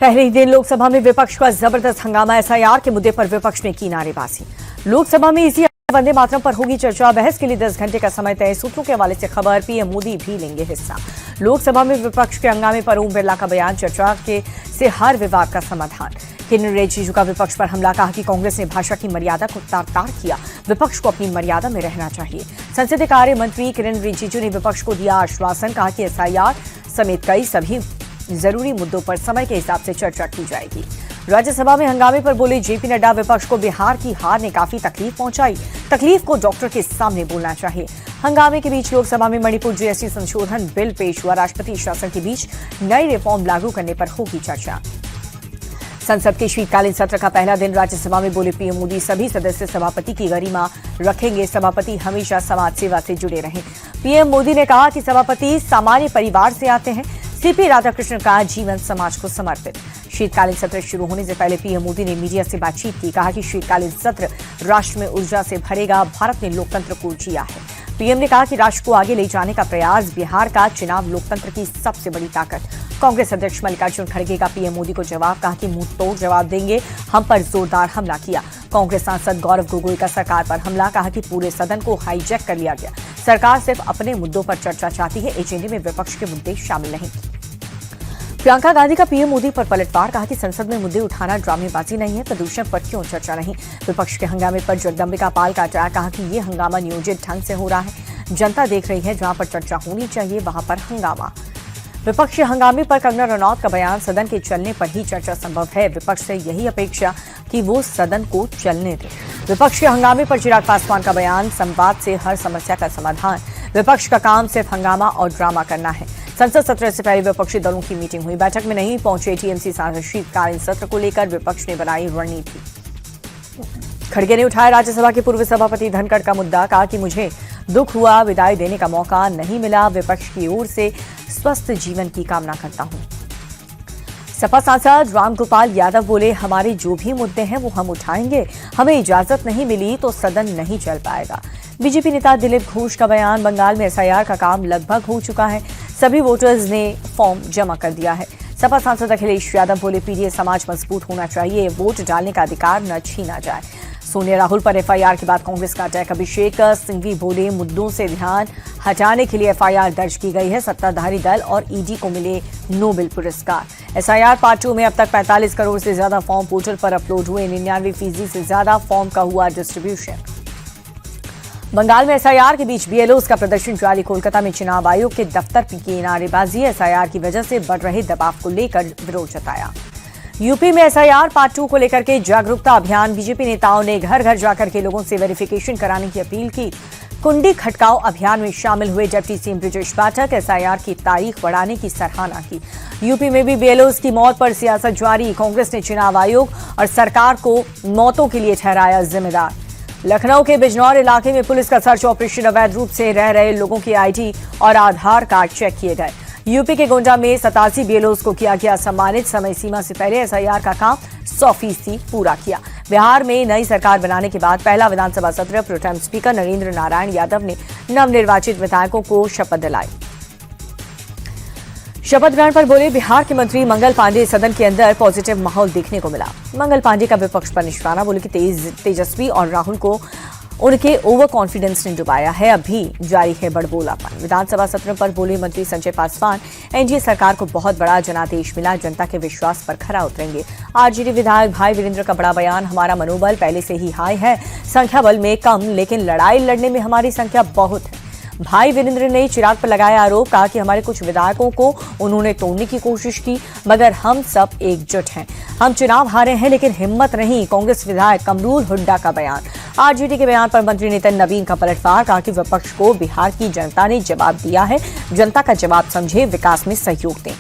पहले ही दिन लोकसभा में विपक्ष का जबरदस्त हंगामा। एसआईआर के मुद्दे पर विपक्ष ने की नारेबाजी। लोकसभा में इसी वंदे मातरम पर होगी चर्चा। बहस के लिए 10 घंटे का समय तय। सूत्रों के हवाले से खबर, पीएम मोदी भी लेंगे हिस्सा। लोकसभा में विपक्ष के हंगामे पर ओम बिरला का बयान, चर्चा से हर विवाद का समाधान। किरण रिजिजू का विपक्ष पर हमला, कहा कि कांग्रेस ने भाषा की मर्यादा को तार-तार किया, विपक्ष को अपनी मर्यादा में रहना चाहिए। संसदीय कार्य मंत्री किरण रिजिजू ने विपक्ष को दिया आश्वासन, कहा कि एसआईआर समेत कई सभी जरूरी मुद्दों पर समय के हिसाब से चर्चा की जाएगी। राज्यसभा में हंगामे पर बोले जेपी नड्डा, विपक्ष को बिहार की हार ने काफी तकलीफ पहुंचाई, तकलीफ को डॉक्टर के सामने बोलना चाहिए। हंगामे के बीच लोकसभा में मणिपुर जीएसटी संशोधन बिल पेश हुआ। राष्ट्रपति शासन के बीच नई रिफॉर्म लागू करने पर होगी चर्चा। संसद के शीतकालीन सत्र का पहला दिन राज्यसभा में बोले पीएम मोदी, सभी सदस्य सभापति की गरिमा रखेंगे, सभापति हमेशा समाज सेवा से जुड़े रहें। पीएम मोदी ने कहा कि सभापति सामान्य परिवार से आते हैं। सीपी राधाकृष्णन का जीवन समाज को समर्पित। शीतकालीन सत्र शुरू होने से पहले पीएम मोदी ने मीडिया से बातचीत की, कहा कि शीतकालीन सत्र राष्ट्र में ऊर्जा से भरेगा, भारत ने लोकतंत्र को जिया है। पीएम ने कहा कि राष्ट्र को आगे ले जाने का प्रयास, बिहार का चुनाव लोकतंत्र की सबसे बड़ी ताकत। कांग्रेस अध्यक्ष मल्लिकार्जुन खड़गे का पीएम मोदी को जवाब, कहा कि मुंह तोड़ जवाब देंगे, हम पर जोरदार हमला किया। कांग्रेस सांसद गौरव गोगोई का सरकार पर हमला, कहा कि पूरे सदन को हाईजैक कर लिया गया, सरकार सिर्फ अपने मुद्दों पर चर्चा चाहती है, एजेंडे में विपक्ष के मुद्दे शामिल नहीं। प्रियंका गांधी का पीएम मोदी पर पलटवार, कहा कि संसद में मुद्दे उठाना ड्रामेबाजी नहीं है, प्रदूषण पर क्यों चर्चा नहीं। विपक्ष के हंगामे पर जगदंबिका पाल का अटैक, कहा कि ये हंगामा नियोजित ढंग से हो रहा है, जनता देख रही है, जहां पर चर्चा होनी चाहिए वहां पर हंगामा। विपक्ष के हंगामे पर कंगना रनौत का बयान, सदन के चलने पर ही चर्चा संभव है, विपक्ष से यही अपेक्षा कि वो सदन को चलने दे। विपक्ष के हंगामे पर चिराग पासवान का बयान, संवाद से हर समस्या का समाधान, विपक्ष का काम सिर्फ हंगामा और ड्रामा करना है। संसद सत्र से पहले विपक्षी दलों की मीटिंग हुई, बैठक में नहीं पहुंचे टीएमसी सांसद। शीतकालीन सत्र को लेकर विपक्ष ने बनाई रणनीति। खड़गे ने उठाया राज्यसभा के पूर्व सभापति धनखड़ का मुद्दा, कहा कि मुझे दुख हुआ, विदाई देने का मौका नहीं मिला, विपक्ष की ओर से स्वस्थ जीवन की कामना करता हूं। सपा सांसद रामगोपाल यादव बोले, हमारे जो भी मुद्दे हैं वो हम उठाएंगे, हमें इजाजत नहीं मिली तो सदन नहीं चल पाएगा। बीजेपी नेता दिलीप घोष का बयान, बंगाल में एसआईआर का काम लगभग हो चुका है, सभी वोटर्स ने फॉर्म जमा कर दिया है। सपा सांसद अखिलेश यादव बोले, पीडीए समाज मजबूत होना चाहिए, वोट डालने का अधिकार न छीना जाए। सोनिया राहुल पर एफआईआर के बाद कांग्रेस का अटैक, अभिषेक सिंघवी बोले, मुद्दों से ध्यान हटाने के लिए एफआईआर दर्ज की गई है, सत्ताधारी दल और ईडी को मिले नोबेल पुरस्कार। एसआईआर पार्ट 2 में अब तक 45 करोड़ से ज्यादा फॉर्म पोर्टल पर अपलोड हुए, 99% से ज्यादा फॉर्म का हुआ डिस्ट्रीब्यूशन। बंगाल में एसआईआर के बीच बीएलओज का प्रदर्शन जारी, कोलकाता में चुनाव आयोग के दफ्तर की नारेबाजी, एसआईआर की वजह से बढ़ रहे दबाव को लेकर विरोध जताया। यूपी में एसआईआर पार्ट 2 को लेकर के जागरूकता अभियान, बीजेपी नेताओं ने घर घर जाकर के लोगों से वेरिफिकेशन कराने की अपील की। कुंडी खटकाओ अभियान में शामिल हुए deputy CM Brajesh Pathak, SIR की तारीख बढ़ाने की सराहना की। यूपी में भी बीएलओज की मौत पर सियासत जारी, कांग्रेस ने चुनाव आयोग और सरकार को मौतों के लिए ठहराया जिम्मेदार। लखनऊ के बिजनौर इलाके में पुलिस का सर्च ऑपरेशन, अवैध रूप से रह रहे लोगों की आईडी और आधार कार्ड चेक किए गए। यूपी के गोंडा में 87 बीएलओज को किया गया सम्मानित, समय सीमा से पहले एसआईआर का काम 100% पूरा किया। बिहार में नई सरकार बनाने के बाद पहला विधानसभा सत्र, प्रोटेम स्पीकर नरेंद्र नारायण यादव ने नवनिर्वाचित विधायकों को शपथ दिलाई। शपथ ग्रहण पर बोले बिहार के मंत्री मंगल पांडे, सदन के अंदर पॉजिटिव माहौल देखने को मिला। मंगल पांडे का विपक्ष पर निशाना, बोले कि तेजस्वी और राहुल को उनके ओवर कॉन्फिडेंस ने डुबाया है, अभी जारी है बड़बोलापन। विधानसभा सत्र पर बोले मंत्री संजय पासवान, एनडीए सरकार को बहुत बड़ा जनादेश मिला, जनता के विश्वास पर खरा उतरेंगे। आरजेडी विधायक भाई वीरेंद्र का बड़ा बयान, हमारा मनोबल पहले से ही हाई है, संख्या बल में कम लेकिन लड़ाई लड़ने में हमारी संख्या बहुत है। भाई वीरेंद्र ने चिराग पर लगाया आरोप, कहा कि हमारे कुछ विधायकों को उन्होंने तोड़ने की कोशिश की, मगर हम सब एकजुट हैं। हम चुनाव हारे हैं लेकिन हिम्मत नहीं। कांग्रेस विधायक कमरूल हुड्डा का बयान। आरजेडी के बयान पर मंत्री नितिन नवीन का पलटवार, कहा कि विपक्ष को बिहार की जनता ने जवाब दिया है, जनता का जवाब समझे, विकास में सहयोग दें।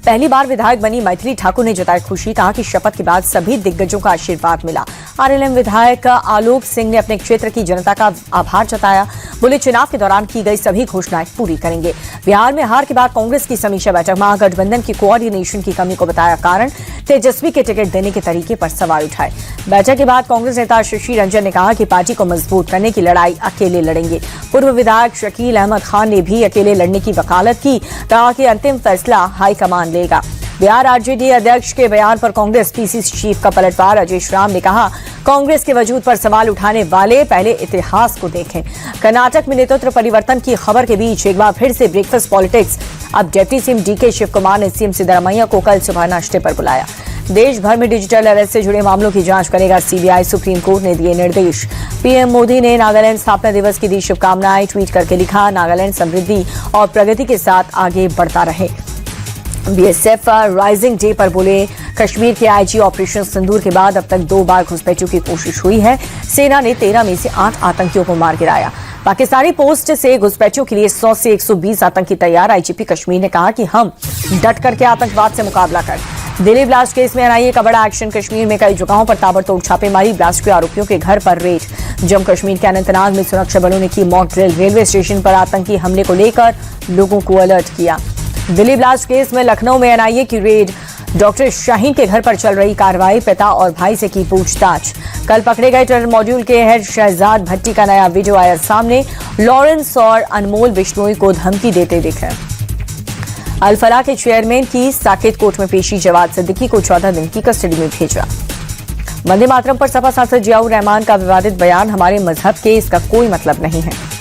पहली बार विधायक बनी मैथिली ठाकुर ने जताई खुशी, कहा कि शपथ के बाद सभी दिग्गजों का आशीर्वाद मिला। आरएलएम विधायक आलोक सिंह ने अपने क्षेत्र की जनता का आभार जताया, बोले चुनाव के दौरान की गई सभी घोषणाएं पूरी करेंगे। बिहार में हार के बाद कांग्रेस की समीक्षा बैठक, महागठबंधन की कोऑर्डिनेशन की कमी को बताया कारण, तेजस्वी के टिकट देने के तरीके पर सवाल उठाए। बैठक के बाद कांग्रेस नेता शशि रंजन ने कहा कि पार्टी को मजबूत करने की लड़ाई अकेले लड़ेंगे। पूर्व विधायक शकील अहमद खान ने भी अकेले लड़ने की वकालत की, कहा कि अंतिम फैसला हाईकमान लेगा। बिहार आरजेडी अध्यक्ष के बयान पर कांग्रेस पीसीसी चीफ का पलटवार। अजय श्राम ने कहा, कांग्रेस के वजूद पर सवाल उठाने वाले पहले इतिहास को देखें। कर्नाटक में नेतृत्व परिवर्तन की खबर के बीच एक बार फिर से ब्रेकफास्ट पॉलिटिक्स। अब deputy CM DK Shiv Kumar ने सीएम सिद्धरामैया को कल सुबह नाश्ते पर बुलाया। देश भर में डिजिटल अरेस्ट से जुड़े मामलों की जांच करेगा सीबीआई। सुप्रीम कोर्ट ने दिए निर्देश। पीएम मोदी ने नागालैंड स्थापना दिवस की दी शुभकामनाएं। ट्वीट करके लिखा, नागालैंड समृद्धि और प्रगति के साथ आगे बढ़ता रहे। बीएसएफ राइजिंग डे पर बोले, कश्मीर के आईजी ऑपरेशन सिंदूर के बाद अब तक 2 बार घुसपैठियों की कोशिश हुई है। सेना ने 13 में से 8 आतंकियों को मार गिराया। पाकिस्तानी पोस्ट से घुसपैठियों के लिए 100 से 120 आतंकी तैयार। आईजीपी कश्मीर ने कहा कि हम डट करके आतंकवाद से मुकाबला कर। दिल्ली ब्लास्ट केस में एनआईए का बड़ा एक्शन। कश्मीर में कई जगहों पर ताबड़तोड़ छापेमारी। ब्लास्ट के आरोपियों के घर पर रेड। जम्मू कश्मीर के अनंतनाग में सुरक्षा बलों ने की मॉक ड्रिल। रेलवे स्टेशन पर आतंकी हमले को लेकर लोगों को अलर्ट किया। दिल्ली ब्लास्ट केस में लखनऊ में एनआईए की रेड। डॉक्टर शाहीन के घर पर चल रही कार्रवाई। पिता और भाई से की पूछताछ। कल पकड़े गए टेरर मॉड्यूल के हेड शहजाद भट्टी का नया वीडियो आया सामने। लॉरेंस और अनमोल बिश्नोई को धमकी देते दिखे। अल-फलाह के चेयरमैन की साकेत कोर्ट में पेशी। जवाद सिद्दीकी को 14 दिन की कस्टडी में भेजा। वंदे मातरम पर सपा सांसद जियाउर रहमान का विवादित बयान, हमारे मजहब के इसका कोई मतलब नहीं है।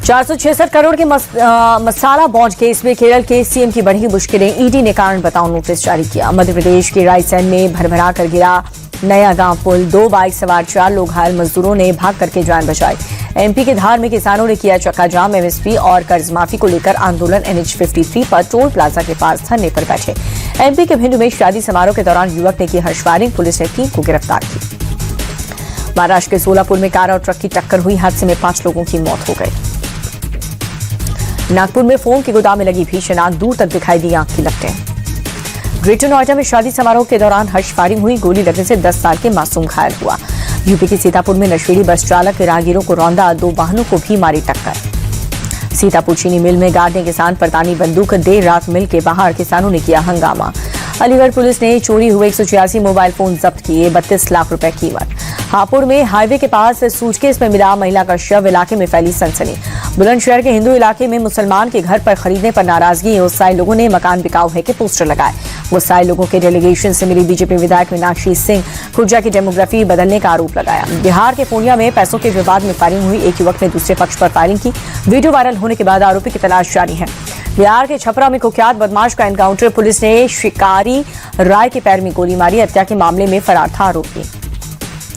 466 करोड़ के मसाला बॉन्ड केस में केरल के सीएम की बढ़ी मुश्किलें। ईडी ने कारण बताओ नोटिस जारी किया। मध्य प्रदेश के रायसेन में भरभरा कर गिरा नया गांव पुल। 2 बाइक सवार 4 लोग घायल। मजदूरों ने भाग करके जान बचाई। एमपी के धार में किसानों ने किया चक्का जाम। एमएसपी और कर्ज माफी को लेकर आंदोलन। एनएच 53 पर टोल प्लाजा के पास धरने पर बैठे। एमपी के भिंड में शादी समारोह के दौरान युवक ने की हर्ष फायरिंग। पुलिस ने 3 को गिरफ्तार की। महाराष्ट्र के सोलापुर में कार और ट्रक की टक्कर हुई। हादसे में 5 लोगों की मौत हो गई। नागपुर में फोम के गोदाम में लगी भीषण आग। दूर तक दिखाई दी आग की लपटें। ग्रेटर नोएडा में शादी समारोह के दौरान हर्ष फायरिंग हुई। गोली लगने से 10 साल के मासूम घायल हुआ। यूपी के सीतापुर में नशेड़ी बस चालक राहगीरों को रौंदा। 2 वाहनों को भी मारी टक्कर। सीतापुर चीनी मिल में गार्ड ने किसान पर तानी बंदूक। देर रात मिल के बाहर किसानों ने किया हंगामा। अलीगढ़ पुलिस ने चोरी हुए 186 मोबाइल फोन जब्त किए। 32 लाख रुपए कीमत। हापुड़ में हाईवे के पास सूटकेस में मिला महिला का शव। इलाके में फैली सनसनी। बुलंदशहर के हिंदू इलाके में मुसलमान के घर पर खरीदने पर नाराजगी। गुस्साए लोगों ने मकान बिकाऊ है के पोस्टर लगाए। गुस्साए लोगों के डेलीगेशन से मिली बीजेपी विधायक मीनाक्षी सिंह। खुर्जा की डेमोग्राफी बदलने का आरोप लगाया। बिहार के पूर्णिया में पैसों के विवाद में फायरिंग हुई। एक युवक ने दूसरे पक्ष पर फायरिंग की। वीडियो वायरल होने के बाद आरोपी की तलाश जारी है। बिहार के छपरा में कुख्यात बदमाश का एनकाउंटर। पुलिस ने शिकारी राय के पैर में गोली मारी। हत्या के मामले में फरार था आरोपी।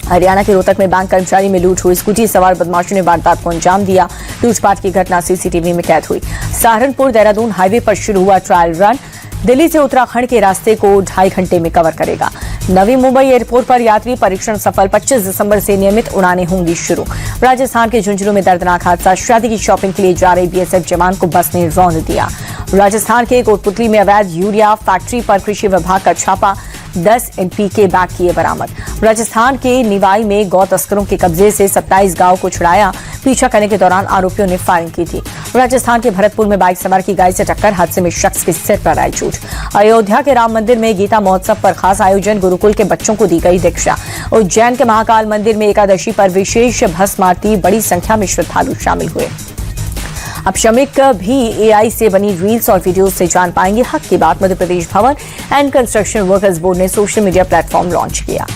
हरियाणा के रोहतक में बैंक कर्मचारी में लूट हुई। स्कूटी सवार बदमाशों ने वारदात को अंजाम दिया। लूटपाट की घटना सीसीटीवी में कैद हुई। सहारनपुर देहरादून हाईवे पर शुरू हुआ ट्रायल रन। दिल्ली से उत्तराखंड के रास्ते को 2.5 घंटे में कवर करेगा। नवी मुंबई एयरपोर्ट पर यात्री परीक्षण सफल। 25 दिसंबर से नियमित उड़ानें होंगी शुरू। राजस्थान के झुंझुनू में दर्दनाक हादसा। शादी की शॉपिंग के लिए जा रहे बीएसएफ जवान को बस ने रौंद दिया। राजस्थान के कोटपुतली में अवैध यूरिया फैक्ट्री पर कृषि विभाग का छापा। 10 एनपीके बैग किए बरामद। राजस्थान के निवाई में गौ तस्करों के कब्जे से 27 गांव को छुड़ाया। पीछा करने के दौरान आरोपियों ने फायरिंग की थी। राजस्थान के भरतपुर में बाइक सवार की गाय से टक्कर। हादसे में शख्स के सिर पर आई चोट। अयोध्या के राम मंदिर में गीता महोत्सव पर खास आयोजन। गुरुकुल के बच्चों को दी गई दीक्षा। उज्जैन के महाकाल मंदिर में एकादशी पर विशेष भस्म आरती। बड़ी संख्या में श्रद्धालु शामिल हुए। अब श्रमिक भी एआई से बनी रील्स और वीडियोस से जान पाएंगे हक की बात। मध्य प्रदेश भवन एंड कंस्ट्रक्शन वर्कर्स बोर्ड ने सोशल मीडिया प्लेटफॉर्म लॉन्च किया।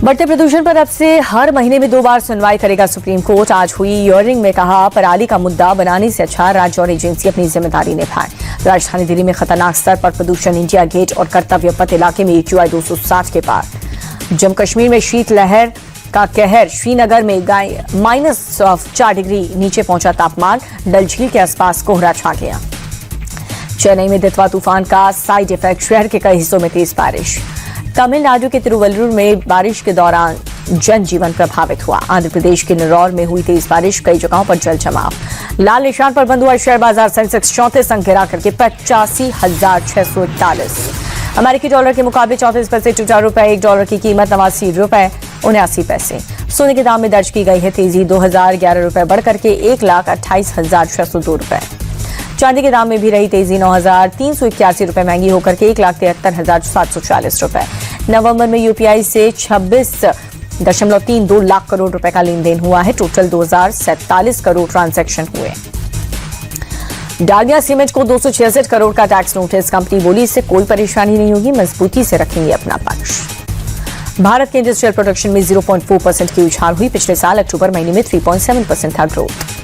बढ़ते प्रदूषण पर अब से हर महीने में 2 बार सुनवाई करेगा सुप्रीम कोर्ट। आज हुई हियरिंग में कहा, पराली का मुद्दा बनाने से अच्छा राज्य और एजेंसी अपनी जिम्मेदारी निभाएं। राजधानी दिल्ली में खतरनाक स्तर पर प्रदूषण। इंडिया गेट और कर्तव्य पथ इलाके में AQI 260 के पार। जम्मू कश्मीर में शीतलहर का कहर। श्रीनगर में -4 डिग्री नीचे पहुंचा तापमान। डल झील के आसपास कोहरा छा गया। चेन्नई में दितवा तूफान का साइड इफेक्ट। शहर के कई हिस्सों में तेज बारिश। तमिलनाडु के तिरुवल्लुर में बारिश के दौरान जनजीवन प्रभावित हुआ। आंध्र प्रदेश के निरौर में हुई तेज बारिश। कई जगहों पर जल जमाव। लाल निशान पर बंद हुआ शेयर बाजार। सेंसेक्स 34 अंक गिरा करके 85,641। अमेरिकी डॉलर के मुकाबले 34 पैसे टूटा रुपए। $1 की कीमत 89 रुपए 79 पैसे। सोने के दाम में दर्ज की गई है तेजी। 2011 रुपए बढ़कर के 1,28,602 रुपए। चांदी के दाम में भी रही तेजी। 9,381 रुपए महंगी होकर के 1,73,740 रुपए। नवंबर में यूपीआई से 26.32 लाख करोड़ रुपए का लेन देन हुआ है। टोटल 2,047 करोड़ ट्रांजैक्शन हुए। डालमिया सीमेंट को 266 करोड़ का टैक्स नोटिस। कंपनी बोली इससे कोई परेशानी नहीं होगी, मजबूती से रखेंगे अपना पक्ष। भारत के इंडस्ट्रियल प्रोडक्शन में 0.4% की उछाल हुई। पिछले साल अक्टूबर महीने में 3.7% था ग्रोथ।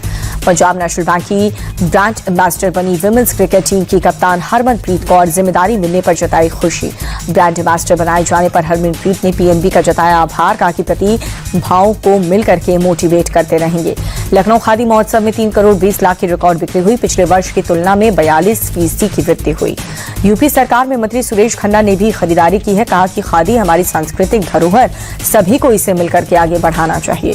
पंजाब नेशनल बैंक की ब्रांड एम्बेसडर बनी विमेंस क्रिकेट टीम की कप्तान हरमनप्रीत कौर, जिम्मेदारी मिलने पर जताई खुशी। ब्रांड एम्बेसडर बनाए जाने पर हरमनप्रीत ने पीएनबी का जताया आभार, कहा कि प्रतिभाओं को मिलकर के मोटिवेट करते रहेंगे। लखनऊ खादी महोत्सव में 3 करोड़ 20 लाख की रिकॉर्ड बिक्री हुई। पिछले वर्ष की तुलना में 42% की वृद्धि हुई। यूपी सरकार में मंत्री सुरेश खन्ना ने भी खरीदारी की है, कहा कि खादी हमारी सांस्कृतिक धरोहर, सभी को इसे मिलकर के आगे बढ़ाना चाहिए।